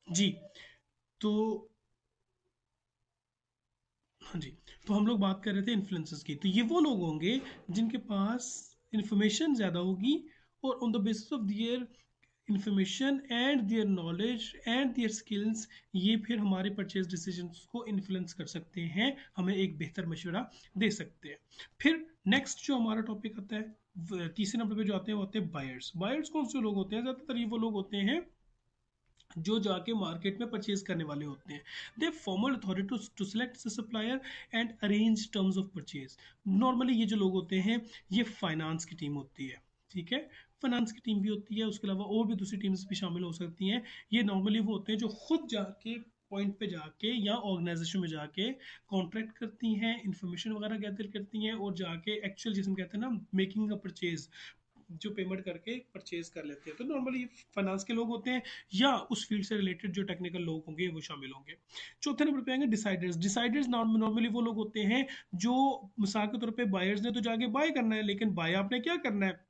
जी। तो हाँ जी, तो हम लोग बात कर रहे थे इन्फ्लुएंसर्स की। तो ये वो लोग होंगे जिनके पास इंफॉर्मेशन ज़्यादा होगी, और on the basis of their information and their knowledge and their skills, ये फिर हमारे परचेज डिसीजंस को इन्फ्लुएंस कर सकते हैं, हमें एक बेहतर मशवरा दे सकते हैं। फिर नेक्स्ट जो हमारा टॉपिक आता है, तीसरे नंबर पे जो आते हैं वो होते हैं बायर्स। बायर्स कौन से लोग होते हैं? ज़्यादातर ये वो लोग होते हैं जो जाके मार्केट में परचेज करने वाले होते हैं। They formal authority to select the supplier and arrange terms of purchase. Normally ये जो लोग होते हैं, ये फाइनेंस की टीम होती है, ठीक है। फाइनेंस की टीम भी होती है, उसके अलावा और भी दूसरी टीम्स भी शामिल हो सकती हैं। ये नॉर्मली वो होते हैं जो खुद जाके पॉइंट पे जाके या ऑर्गेनाइजेशन में जाके कॉन्ट्रैक्ट करती हैं, इंफॉर्मेशन वगैरह गैदर करती हैं, और जाके एक्चुअल जिसमें कहते हैं ना मेकिंग अ परचेज, जो पेमेंट करके परचेज कर लेते हैं। तो नॉर्मली फाइनेंस के लोग होते हैं, या उस फील्ड से रिलेटेड जो टेक्निकल लोग होंगे वो शामिल होंगे। चौथे नंबर पे आएंगे डिसाइडर्स। डिसाइडर्स नॉर्मली वो लोग होते हैं जो, मिसाल के तौर पे बायर्स ने तो जाके बाय करना है, लेकिन बाय आपने क्या करना है?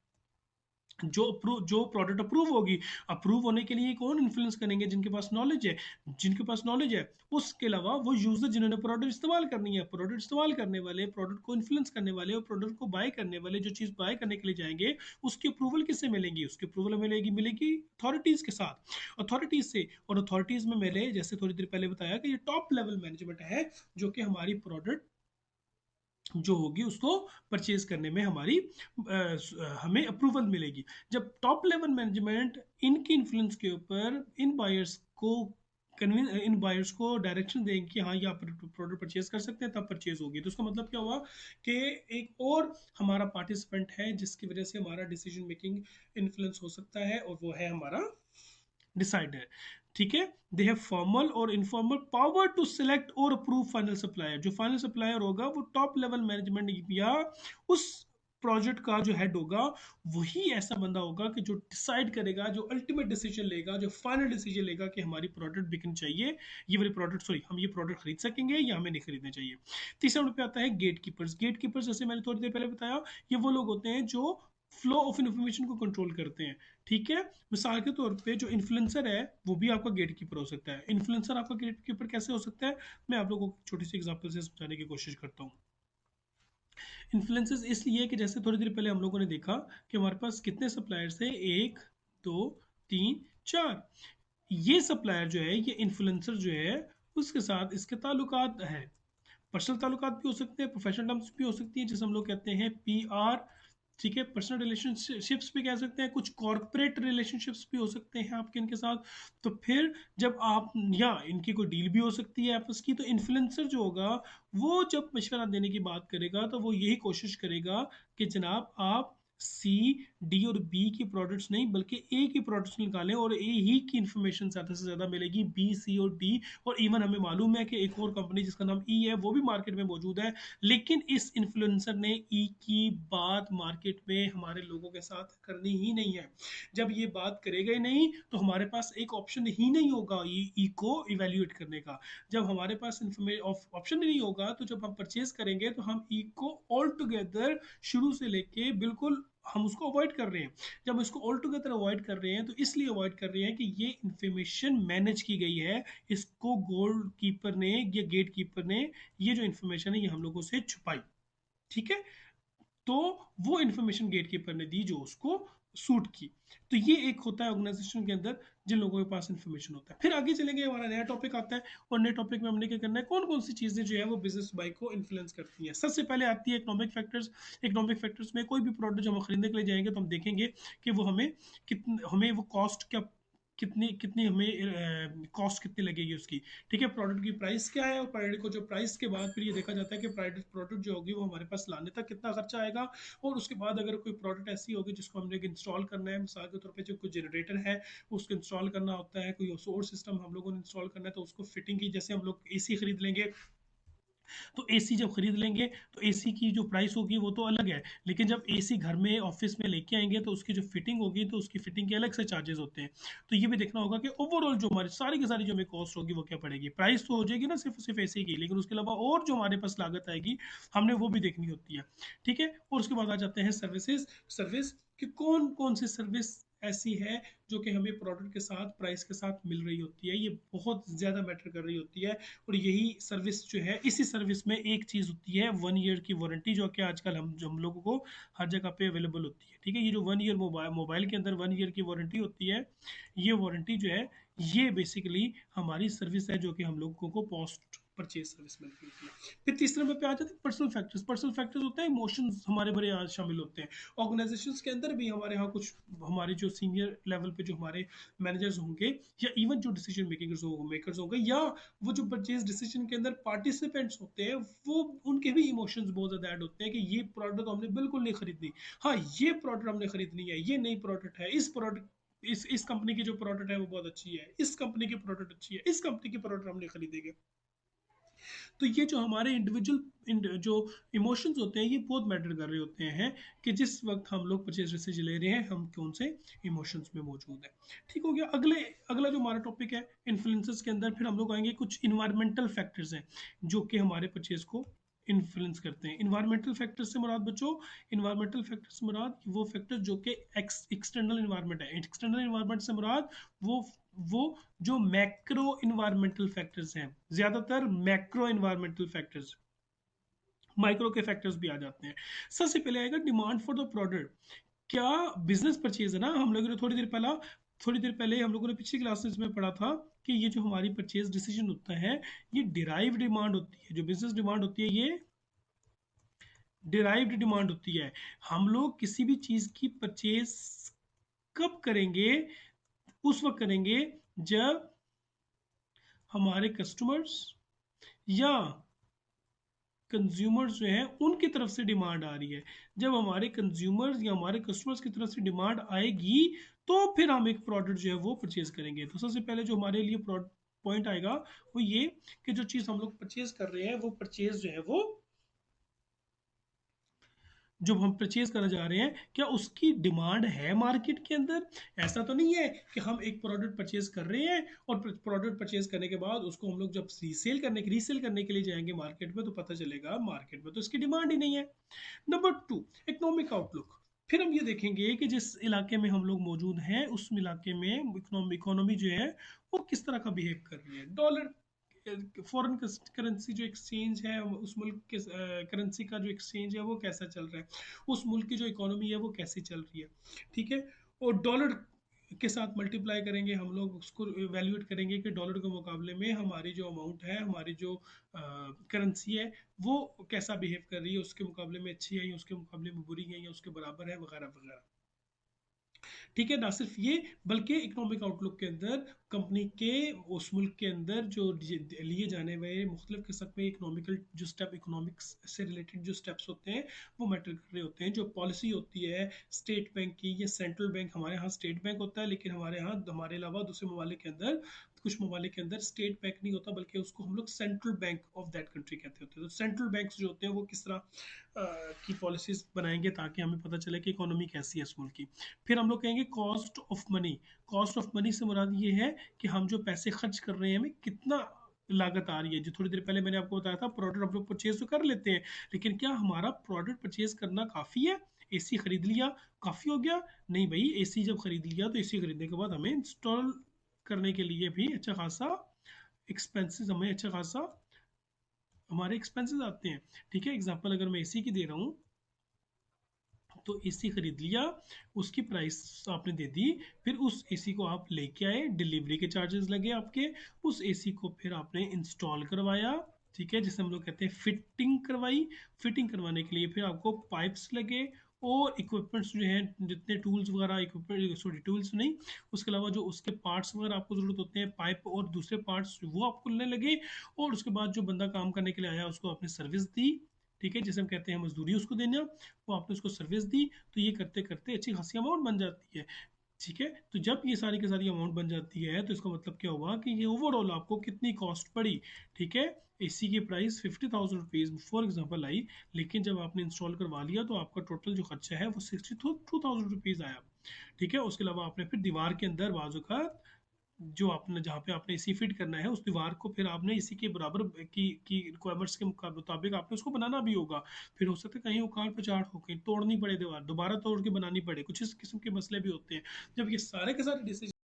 जो प्रोडक्ट अप्रूव होगी, अप्रूव होने के लिए कौन इन्फ्लुएंस करेंगे? जिनके पास नॉलेज है। जिनके पास नॉलेज है, उसके अलावा वो यूजर जिन्होंने प्रोडक्ट इस्तेमाल करनी है, प्रोडक्ट इस्तेमाल करने वाले, प्रोडक्ट को इन्फ्लुएंस करने वाले, और प्रोडक्ट को बाय करने वाले, जो चीज़ बाय करने के लिए जाएंगे, उसकी अप्रूवल किससे मिलेगी? उसकी अप्रूवल मिलेगी मिलेगी अथॉरिटीज़ के साथ, अथॉरिटीज़ से। और अथॉरिटीज़ में मिले, जैसे थोड़ी देर पहले बताया कि ये टॉप लेवल मैनेजमेंट है, जो कि हमारी प्रोडक्ट जो होगी उसको परचेज करने में हमें अप्रूवल मिलेगी। जब टॉप लेवल मैनेजमेंट इनकी इन्फ्लुएंस के ऊपर इन बायर्स को डायरेक्शन देंगे कि हाँ ये आप प्रोडक्ट परचेज कर सकते हैं, तब परचेज होगी। तो उसका मतलब क्या हुआ कि एक और हमारा पार्टिसिपेंट है जिसकी वजह से हमारा डिसीजन मेकिंग इन्फ्लुएंस हो सकता है, और वो है हमारा डिसाइडर, ठीक है। दे हैव फॉर्मल और इनफॉर्मल पावर टू सिलेक्ट और अप्रूव फाइनल सप्लायर। जो फाइनल सप्लायर होगा वो टॉप लेवल मैनेजमेंट या उस प्रोजेक्ट का जो हेड होगा, वही ऐसा बंदा होगा कि जो डिसाइड करेगा, जो अल्टीमेट डिसीजन लेगा, जो फाइनल डिसीजन लेगा कि हमारी प्रोडक्ट बिकनी चाहिए, ये वाली प्रोडक्ट, सॉरी, हम ये प्रोडक्ट खरीद सकेंगे या हमें नहीं खरीदना चाहिए। तीसरा नंबर पे आता है गेट कीपर्स। गेट कीपर्स, जैसे मैंने थोड़ी देर पहले बताया, ये वो लोग होते हैं जो फ्लो ऑफ इन्फॉर्मेशन को कंट्रोल करते हैं, ठीक है। मिसाल के तौर पे जो इन्फ्लुएंसर है वो भी आपका गेट कीपर हो सकता है। इन्फ्लुएंसर आपका गेट कीपर कैसे हो सकता है? मैं आप लोगों को छोटी सी एग्जांपल से समझाने की कोशिश करता हूँ। इन्फ्लुएंसर्स इसलिए कि जैसे थोड़ी देर पहले हम लोगों ने देखा कि हमारे पास कितने सप्लायर्स थे, एक, दो, तीन, चार। ये सप्लायर जो है, ये इन्फ्लुएंसर जो है, उसके साथ इसके ताल्लुकात हैं। पर्सनल ताल्लुकात भी हो सकते हैं, प्रोफेशनल टर्म्स भी हो सकती हैं, जिसे हम लोग कहते हैं PR, ठीक है। पर्सनल रिलेशनशिप्स भी कह सकते हैं, कुछ कॉर्पोरेट रिलेशनशिप्स भी हो सकते हैं आपके इनके साथ। तो फिर जब आप, या इनकी कोई डील भी हो सकती है आपस की, तो इन्फ्लुएंसर जो होगा, वो जब मशवरा देने की बात करेगा, तो वो यही कोशिश करेगा कि जनाब आप C, D और B की प्रोडक्ट्स नहीं, बल्कि A की प्रोडक्ट्स निकालें, और A ही की इंफॉर्मेशन ज़्यादा से ज़्यादा मिलेगी। B, C और D, और इवन हमें मालूम है कि एक और कंपनी जिसका नाम E है, वो भी मार्केट में मौजूद है, लेकिन इस इन्फ्लुएंसर ने ई की बात मार्केट में हमारे लोगों के साथ करनी ही नहीं है। जब ये बात करेगा ही नहीं, तो हमारे पास एक ऑप्शन ही नहीं होगा ई को इवेल्युएट करने का। जब हमारे पास ऑप्शन ही नहीं होगा, तो जब हम परचेज करेंगे, तो हम ई को ऑल टुगेदर शुरू से लेके बिल्कुल हम उसको अवॉइड कर रहे हैं। जब इसको ऑल टुगेदर अवॉइड कर रहे हैं, तो इसलिए अवॉइड कर रहे हैं कि ये इंफॉर्मेशन मैनेज की गई है। इसको गोल्ड कीपर ने या गेट कीपर ने ये जो इन्फॉर्मेशन है, ये हम लोगों से छुपाई, ठीक है। तो वो इन्फॉर्मेशन गेट कीपर ने दी जो उसको सूट की। तो ये एक होता है ऑर्गेनाइजेशन के अंदर जिन लोगों के पास इन्फॉर्मेशन होता है। फिर आगे चलेंगे, हमारा नया टॉपिक आता है, और नए टॉपिक में हमने क्या करना है, कौन कौन सी चीज़ें जो है वो बिजनेस बाई को इन्फ्लुएंस करती हैं। सबसे पहले आती है इकोनॉमिक फैक्टर्स। इकोनॉमिक फैक्टर्स में कोई भी प्रोडक्ट जो हम खरीदने के लिए जाएंगे, तो हम देखेंगे कि वो हमें वो कॉस्ट क्या, कितनी कितनी हमें कॉस्ट कितनी लगेगी उसकी, ठीक है। प्रोडक्ट की प्राइस क्या है, और प्रोडक्ट को जो प्राइस के बाद फिर ये देखा जाता है कि प्रोडक्ट जो होगी वो हमारे पास लाने तक कितना खर्चा आएगा। और उसके बाद अगर कोई प्रोडक्ट ऐसी होगी जिसको हमने इंस्टॉल करना है, मिसाल के तौर पे जो कोई जनरेटर है उसको इंस्टॉल करना होता है, कोई सोर्स सिस्टम हम लोगों ने इंस्टॉल करना है, तो उसको फिटिंग की, जैसे हम लोग AC खरीद लेंगे, तो AC जब खरीद लेंगे, तो AC की जो प्राइस होगी वो तो अलग है, लेकिन जब AC घर में ऑफिस में लेके आएंगे, तो उसकी जो फिटिंग होगी, तो उसकी फिटिंग के अलग से चार्जेस होते हैं। तो ये भी देखना होगा कि ओवरऑल जो हमारी सारी की सारी जो हमें कॉस्ट होगी वो क्या पड़ेगी। प्राइस तो हो जाएगी ना सिर्फ सिर्फ AC की, लेकिन उसके अलावा और जो हमारे पास लागत आएगी, हमने वो भी देखनी होती है, ठीक है। और उसके बाद आ जाते हैं सर्विसेज। सर्विस कि कौन कौन सी सर्विस ऐसी है जो कि हमें प्रोडक्ट के साथ प्राइस के साथ मिल रही होती है, ये बहुत ज़्यादा मैटर कर रही होती है। और यही सर्विस जो है, इसी सर्विस में एक चीज़ होती है 1 ईयर की वारंटी, जो कि आजकल हम लोगों को हर जगह पे अवेलेबल होती है। ठीक है, ये जो 1 ईयर मोबाइल के अंदर 1 ईयर की वारंटी होती है, ये वारंटी जो है ये बेसिकली हमारी सर्विस है जो कि हम लोगों को पोस्ट परचेज सर्विस मिलती होती है। फिर तीसरे नंबर पे आ जाते हैं पर्सनल फैक्टर्स। पर्सनल फैक्टर्स होते हैं इमोशंस, हमारे बड़े आज शामिल होते हैं। ऑर्गेनाइजेशंस के अंदर भी हमारे यहाँ कुछ हमारे जो सीनियर लेवल पे जो हमारे मैनेजर्स होंगे, या इवन जो डिसीजन मेकर्स होंगे, या वो जो परचेज डिसीजन के अंदर पार्टिसिपेंट्स होते हैं, वो उनके भी इमोशंस बहुत ज़्यादा ऐड होते हैं कि ये प्रोडक्ट हमने बिल्कुल नहीं खरीदनी, हाँ ये प्रोडक्ट हमने खरीदनी है, ये नई प्रोडक्ट है, इस प्रोडक्ट इस कंपनी की जो प्रोडक्ट है वो बहुत अच्छी है, इस कंपनी की प्रोडक्ट अच्छी है, इस कंपनी की प्रोडक्ट हमने खरीदेंगे। तो ये जो हमारे इंडिविजुअल जो इमोशंस होते हैं, ये बहुत मैटर कर रहे होते हैं कि जिस वक्त हम लोग परचेज डिसीजन ले रहे हैं हम कौन से इमोशंस में मौजूद है। ठीक हो गया। अगला जो हमारा टॉपिक है इन्फ्लुएंसेस के अंदर, फिर हम लोग आएंगे कुछ इन्वायरमेंटल फैक्टर्स हैं जो कि हमारे परचेज को इन्फ्लुएंस करते हैं। इन्वायरमेंटल फैक्टर्स से मुराद बच्चों, इन्वायरमेंटल फैक्टर्स से मुराद वो फैक्टर्स जो कि एक्सटर्नल इन्वायरमेंट है। एक्सटर्नल इन्वायरमेंट से मुराद वो वो जो मैक्रो इन्वायरमेंटल फैक्टर्स हैं, ज्यादातर मैक्रो इन्वायरमेंटल फैक्टर्स, माइक्रो के फैक्टर्स भी आ जाते हैं। सबसे पहले आएगा डिमांड फॉर द प्रोडक्ट। क्या बिजनेस परचेज है ना, हम लोगों ने थोड़ी देर पहले हम लोगों ने पिछली क्लासेस में पढ़ा था कि ये जो हमारी परचेज डिसीजन होता है, ये डिराइव डिमांड होती है। जो बिजनेस डिमांड होती है ये डिराइव्ड डिमांड होती है। हम लोग किसी भी चीज की परचेज कब करेंगे? उस वक्त करेंगे जब हमारे कस्टमर्स या कंज्यूमर्स जो हैं उनकी तरफ से डिमांड आ रही है। जब हमारे कंज्यूमर्स या हमारे कस्टमर्स की तरफ से डिमांड आएगी तो फिर हम एक प्रोडक्ट जो है वो परचेज करेंगे। तो सबसे पहले जो हमारे लिए पॉइंट आएगा वो ये कि जो चीज़ हम लोग परचेज कर रहे हैं वो परचेज जो है वो जो हम परचेज करने जा रहे हैं, क्या उसकी डिमांड है मार्केट के अंदर? ऐसा तो नहीं है कि हम एक प्रोडक्ट परचेज कर रहे हैं और प्रोडक्ट परचेज करने के बाद उसको हम लोग जब रीसेल करने के लिए जाएंगे मार्केट में तो पता चलेगा मार्केट में तो इसकी डिमांड ही नहीं है। Number 2, economic outlook. फिर हम ये देखेंगे कि जिस इलाके में हम लोग मौजूद हैं उस इलाके में इकोनॉमी जो है वो किस तरह का बिहेव कर रही है। डॉलर फॉरेन करेंसी जो एक्सचेंज है, उस मुल्क के करेंसी का जो एक्सचेंज है वो कैसा चल रहा है, उस मुल्क की जो इकोनॉमी है वो कैसी चल रही है। ठीक है, और डॉलर के साथ मल्टीप्लाई करेंगे, हम लोग उसको वैल्यूएट करेंगे कि डॉलर के मुकाबले में हमारी जो अमाउंट है, हमारी जो करेंसी है वो कैसा बिहेव कर रही है, उसके मुकाबले में अच्छी है या उसके मुकाबले में बुरी है या उसके बराबर है, वगैरह वगैरह। ठीक है, ना सिर्फ ये बल्कि इकोनॉमिक आउटलुक के अंदर कंपनी के उस मुल्क के अंदर जो लिए जाने वाले मुख्तलिफ किस्म के इकोनॉमिकल जो स्टेप, इकोनॉमिक्स से रिलेटेड जो स्टेप्स होते हैं वो मैटर कर रहे होते हैं। जो पॉलिसी होती है स्टेट बैंक की या सेंट्रल बैंक, हमारे यहाँ स्टेट बैंक होता है लेकिन हमारे यहाँ हमारे अलावा दूसरे ममालिक के अंदर कुछ ममालिक के अंदर स्टेट बैंक नहीं होता बल्कि उसको हम लोग central bank of that country कहते होते हैं। तो सेंट्रल बैंक्स जो होते हैं वो किस तरह की पॉलिसीज बनाएंगे ताकि हमें पता चले कि इकोनॉमी कैसी है इस मुल्क की। फिर हम लोग कहेंगे cost of money. Cost of money से मुराद ये है कि हम जो पैसे खर्च कर रहे हैं हमें कितना लागत आ रही है। जो थोड़ी देर पहले मैंने आपको बताया था प्रोडक्ट हम लोग परचेज तो कर लेते हैं, लेकिन क्या हमारा प्रोडक्ट परचेज करना काफ़ी है? एसी खरीद लिया काफ़ी हो गया? नहीं भाई, एसी जब खरीद लिया तो एसी खरीदने के बाद हमें इंस्टॉल करने के लिए भी अच्छा खासा एक्सपेंसेस, हमें अच्छा खासा हमारे एक्सपेंसेस आते हैं। ठीक है, एग्जांपल अगर मैं एसी की दे रहा हूँ तो एसी खरीद लिया, उसकी प्राइस आपने दे दी, फिर उस एसी को आप लेके आए, डिलीवरी के चार्जेस लगे आपके, उस एसी को फिर आपने इंस्टॉल करवाया। ठीक है, जिसे हम लोग कहते हैं फिटिंग करवाई। फिटिंग करवाने के लिए फिर आपको पाइप्स लगे और इक्विपमेंट्स जो हैं, जितने टूल्स वगैरह, इक्विपमेंट सॉरी टूल्स नहीं, उसके अलावा जो उसके पार्ट्स वगैरह आपको ज़रूरत होते हैं, पाइप और दूसरे पार्ट्स, वो आपको लेने लगे। और उसके बाद जो बंदा काम करने के लिए आया उसको आपने सर्विस दी। ठीक है, जिसे हम कहते हैं मजदूरी उसको देना, वो आपने उसको सर्विस दी। तो ये करते करते अच्छी खासी अमाउंट बन जाती है। ठीक है, तो जब ये सारी की सारी अमाउंट बन जाती है तो इसका मतलब क्या हुआ कि ये ओवरऑल आपको कितनी कॉस्ट पड़ी। ठीक है, एसी की price 50,000 rupees for example I, लेकिन जब आपने इंस्टॉल करवा लिया तो आपका टोटल जो खर्चा है वो 62,000 रुपीज़ आया। ठीक है, उसके अलावा आपने फिर दीवार के अंदर बाजू का जो आपने जहाँ पे आपने एसी फिट करना है, उस दीवार को फिर आपने इसी के बराबर की रिक्वायरमेंट्स के मुताबिक आपने उसको बनाना भी होगा। फिर हो सकता है कहीं उखाड़-पुचाड़ हो, कहीं तोड़नी पड़े दीवार, दोबारा तोड़ के बनानी पड़े, कुछ इस किस्म के मसले भी होते हैं। जब ये सारे के सारे डिसीज़न